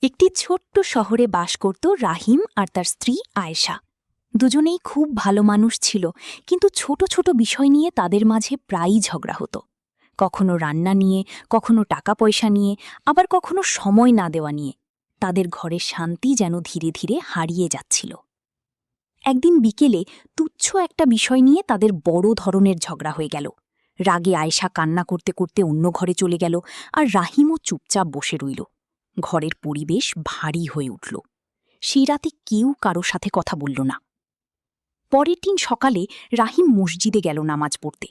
একটি ছোট্ট শহরে বাস করত রাহিম আর তার স্ত্রী আয়েশা। দুজনেই খুব ভালো মানুষ ছিল, কিন্তু ছোট ছোট বিষয় নিয়ে তাদের মাঝে প্রায়ই ঝগড়া হতো। কখনো রান্না নিয়ে, কখনো টাকা পয়সা নিয়ে, আবার কখনো সময় না দেওয়া নিয়ে। তাদের ঘরের শান্তি যেন ধীরে ধীরে হারিয়ে যাচ্ছিল। একদিন বিকেলে তুচ্ছ একটা বিষয় নিয়ে তাদের বড় ধরনের ঝগড়া হয়ে গেল। রাগে আয়েশা কান্না করতে করতে অন্য ঘরে চলে গেল, আর রাহিমও চুপচাপ বসে রইল। ঘরের পরিবেশ ভারী হয়ে উঠল। সেই রাতে কেউ কারো সাথে কথা বলল না। পরের দিন সকালে রাহিম মসজিদে গেল নামাজ পড়তে।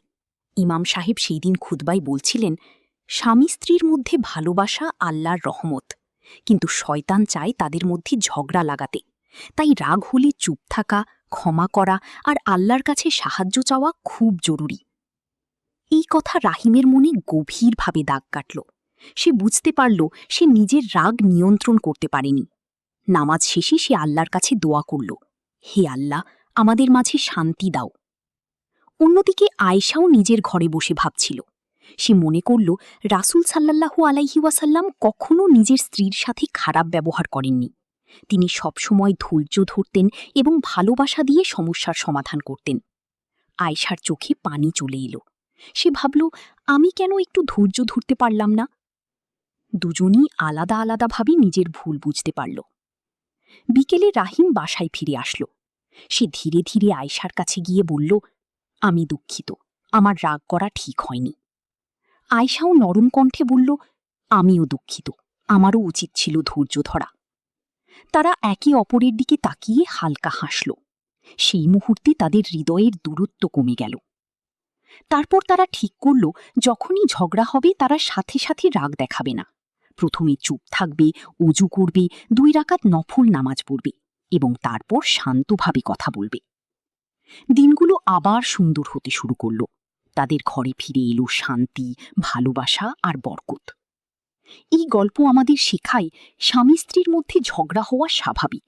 ইমাম সাহেব সেই দিন খুতবায় বলছিলেন, স্বামী স্ত্রীর মধ্যে ভালোবাসা আল্লাহর রহমত, কিন্তু শয়তান চায় তাদের মধ্যে ঝগড়া লাগাতে। তাই রাগ হলে চুপ থাকা, ক্ষমা করা আর আল্লাহর কাছে সাহায্য চাওয়া খুব জরুরি। এই কথা রাহিমের মনে গভীরভাবে দাগ কাটল। সে বুঝতে পারল সে নিজের রাগ নিয়ন্ত্রণ করতে পারেনি। নামাজ শেষে সে আল্লাহর কাছে দোয়া করল, হে আল্লাহ, আমাদের মাঝে শান্তি দাও। অন্যদিকে আয়েশাও নিজের ঘরে বসে ভাবছিল। সে মনে করল রাসূল সাল্লাল্লাহু আলাইহি ওয়াসাল্লাম কখনো নিজের স্ত্রীর সাথে খারাপ ব্যবহার করেননি। তিনি সবসময় ধৈর্য ধরতেন এবং ভালোবাসা দিয়ে সমস্যার সমাধান করতেন। আয়েশার চোখে পানি চলে এলো। সে ভাবল, আমি কেন একটু ধৈর্য ধরতে পারলাম না? দুজনই আলাদা আলাদাভাবে নিজের ভুল বুঝতে পারল। বিকেলে রাহিম বাসায় ফিরে আসল। সে ধীরে ধীরে আয়েশার কাছে গিয়ে বলল, আমি দুঃখিত, আমার রাগ করা ঠিক হয়নি। আয়েশাও নরম কণ্ঠে বলল, আমিও দুঃখিত, আমারও উচিত ছিল ধৈর্য ধরা। তারা একে অপরের দিকে তাকিয়ে হালকা হাসল। সেই মুহূর্তে তাদের হৃদয়ের দূরত্ব কমে গেল। তারপর তারা ঠিক করল, যখনই ঝগড়া হবে তারা সাথে সাথে রাগ দেখাবে না। প্রথমে চুপ থাকবে, অজু করবে, 2 রাকাত নফল নামাজ পড়বে এবং তারপর শান্তভাবে কথা বলবে। দিনগুলো আবার সুন্দর হতে শুরু করল। তাদের ঘরে ফিরে এলো শান্তি, ভালোবাসা আর বরকত। এই গল্প আমাদের শেখায়, স্বামী স্ত্রীর মধ্যে ঝগড়া হওয়া স্বাভাবিক,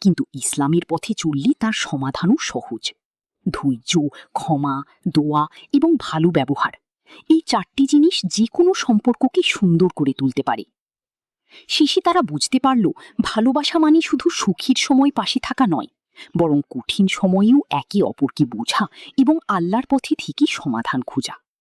কিন্তু ইসলামের পথে চললে তার সমাধানও সহজ। ধৈর্য, ক্ষমা, দোয়া এবং ভালো ব্যবহার, এই 4টি জিনিস যে কোনো সম্পর্ককে সুন্দর করে তুলতে পারে। শেষে তারা বুঝতে পারল, ভালোবাসা মানে শুধু সুখীর সময় পাশে থাকা নয়, বরং কঠিন সময়েও একে অপরকে বোঝা এবং আল্লাহর পথে থেকে সমাধান খোঁজা।